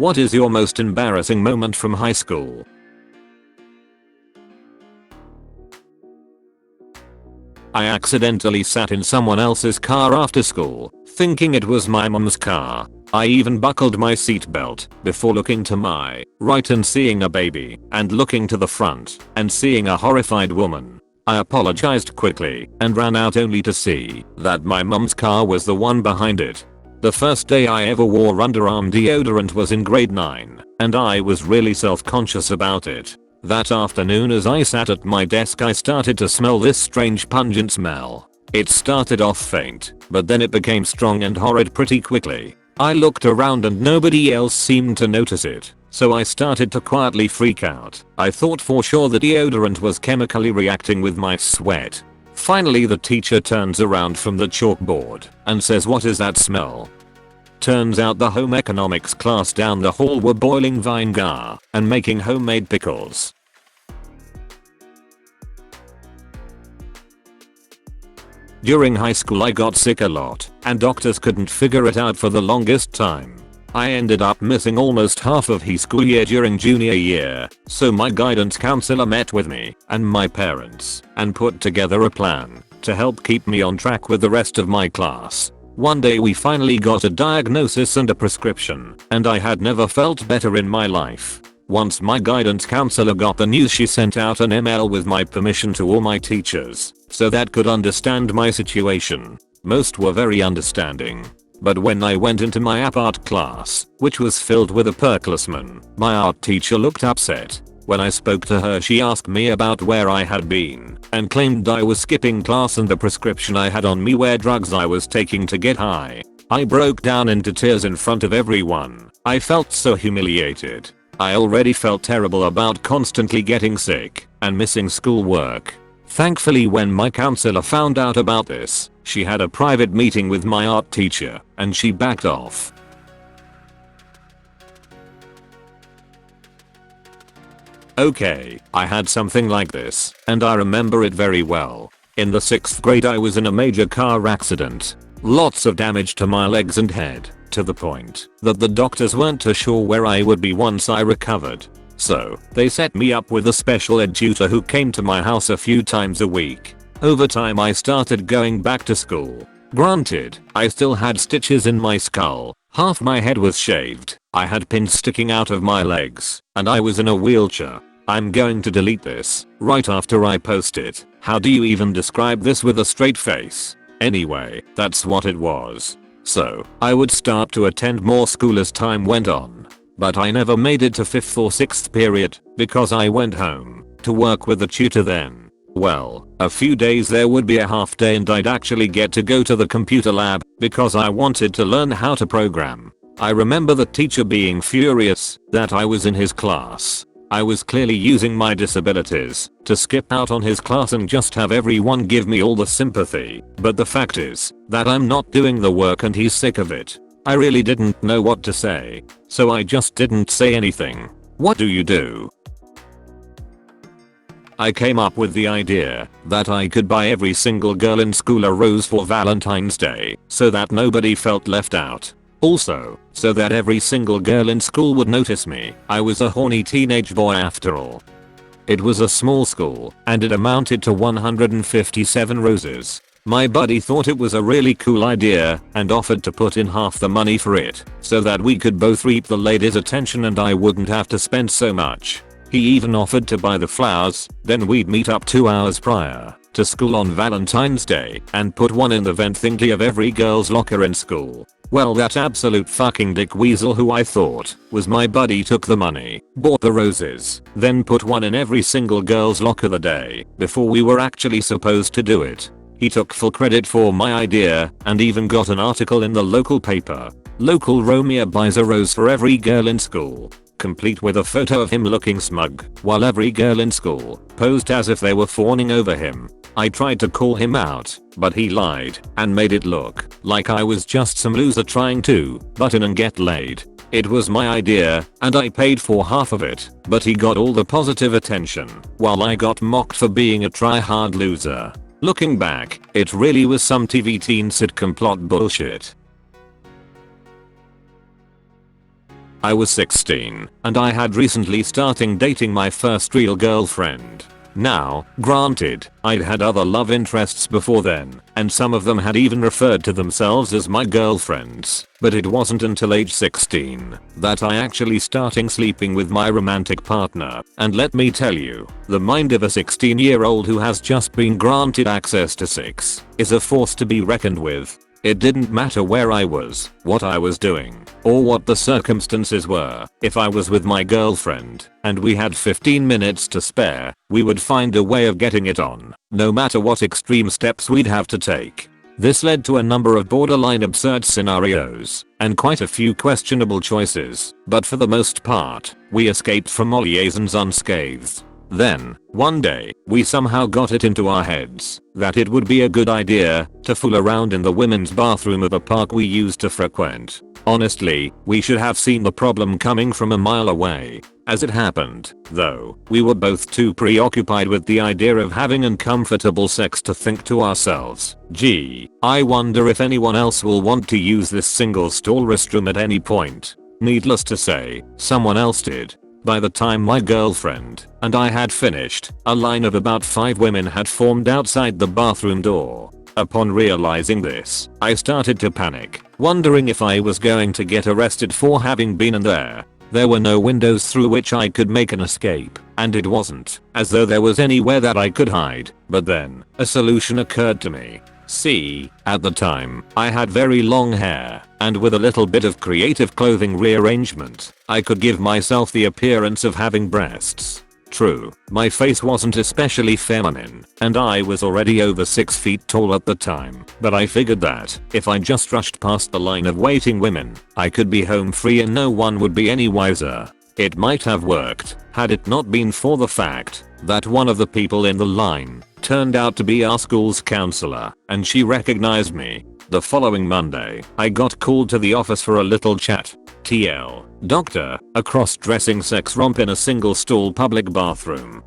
What is your most embarrassing moment from high school? I accidentally sat in someone else's car after school, thinking it was my mom's car. I even buckled my seatbelt before looking to my right and seeing a baby, and looking to the front and seeing a horrified woman. I apologized quickly and ran out only to see that my mom's car was the one behind it. The first day I ever wore underarm deodorant was in grade 9, and I was really self-conscious about it. That afternoon as I sat at my desk I started to smell this strange pungent smell. It started off faint, but then it became strong and horrid pretty quickly. I looked around and nobody else seemed to notice it, so I started to quietly freak out. I thought for sure the deodorant was chemically reacting with my sweat. Finally the teacher turns around from the chalkboard and says, "What is that smell?" Turns out the home economics class down the hall were boiling vinegar and making homemade pickles. During high school I got sick a lot, and doctors couldn't figure it out for the longest time. I ended up missing almost half of high school year during junior year, so my guidance counselor met with me and my parents and put together a plan to help keep me on track with the rest of my class. One day we finally got a diagnosis and a prescription, and I had never felt better in my life. Once my guidance counselor got the news, she sent out an email with my permission to all my teachers, so that could understand my situation. Most were very understanding. But when I went into my art class, which was filled with upperclassmen, my art teacher looked upset. When I spoke to her she asked me about where I had been, and claimed I was skipping class and the prescription I had on me were drugs I was taking to get high. I broke down into tears in front of everyone. I felt so humiliated. I already felt terrible about constantly getting sick and missing schoolwork. Thankfully when my counselor found out about this, she had a private meeting with my art teacher and she backed off. Okay, I had something like this, and I remember it very well. In the 6th grade I was in a major car accident. Lots of damage to my legs and head, to the point that the doctors weren't too sure where I would be once I recovered. So, they set me up with a special ed tutor who came to my house a few times a week. Over time I started going back to school. Granted, I still had stitches in my skull, half my head was shaved, I had pins sticking out of my legs, and I was in a wheelchair. I'm going to delete this right after I post it. How do you even describe this with a straight face? Anyway, that's what it was. So, I would start to attend more school as time went on. But I never made it to 5th or 6th period because I went home to work with the tutor then. Well, a few days there would be a half day and I'd actually get to go to the computer lab because I wanted to learn how to program. I remember the teacher being furious that I was in his class. I was clearly using my disabilities to skip out on his class and just have everyone give me all the sympathy, but the fact is that I'm not doing the work and he's sick of it. I really didn't know what to say, so I just didn't say anything. What do you do? I came up with the idea that I could buy every single girl in school a rose for Valentine's Day so that nobody felt left out. Also, so that every single girl in school would notice me. I was a horny teenage boy after all. It was a small school, and it amounted to 157 roses. My buddy thought it was a really cool idea and offered to put in half the money for it, so that we could both reap the ladies' attention and I wouldn't have to spend so much. He even offered to buy the flowers, then we'd meet up 2 hours prior to school on Valentine's Day and put one in the vent thingy of every girl's locker in school. Well, that absolute fucking dick weasel who I thought was my buddy took the money, bought the roses, then put one in every single girl's locker the day before we were actually supposed to do it. He took full credit for my idea and even got an article in the local paper. Local Romeo buys a rose for every girl in school, complete with a photo of him looking smug, while every girl in school posed as if they were fawning over him. I tried to call him out, but he lied and made it look like I was just some loser trying to butt in and get laid. It was my idea, and I paid for half of it, but he got all the positive attention, while I got mocked for being a try-hard loser. Looking back, it really was some TV teen sitcom plot bullshit. I was 16 and I had recently started dating my first real girlfriend. Now, granted, I'd had other love interests before then, and some of them had even referred to themselves as my girlfriends, but it wasn't until age 16 that I actually started sleeping with my romantic partner, and let me tell you, the mind of a 16-year-old who has just been granted access to sex is a force to be reckoned with. It didn't matter where I was, what I was doing, or what the circumstances were. If I was with my girlfriend and we had 15 minutes to spare, we would find a way of getting it on, no matter what extreme steps we'd have to take. This led to a number of borderline absurd scenarios and quite a few questionable choices, but for the most part, we escaped from all liaisons unscathed. Then, one day, we somehow got it into our heads that it would be a good idea to fool around in the women's bathroom of a park we used to frequent. Honestly, we should have seen the problem coming from a mile away. As it happened, though, we were both too preoccupied with the idea of having uncomfortable sex to think to ourselves, gee, I wonder if anyone else will want to use this single stall restroom at any point. Needless to say, someone else did. By the time my girlfriend and I had finished, a line of about 5 women had formed outside the bathroom door. Upon realizing this, I started to panic, wondering if I was going to get arrested for having been in there. There were no windows through which I could make an escape, and it wasn't as though there was anywhere that I could hide. But then, a solution occurred to me. See, at the time, I had very long hair, and with a little bit of creative clothing rearrangement, I could give myself the appearance of having breasts. True, my face wasn't especially feminine, and I was already over 6 feet tall at the time, but I figured that, if I just rushed past the line of waiting women, I could be home free and no one would be any wiser. It might have worked, had it not been for the fact that one of the people in the line turned out to be our school's counselor, and she recognized me. The following Monday, I got called to the office for a little chat. TL, doctor, a cross-dressing sex romp in a single-stall public bathroom.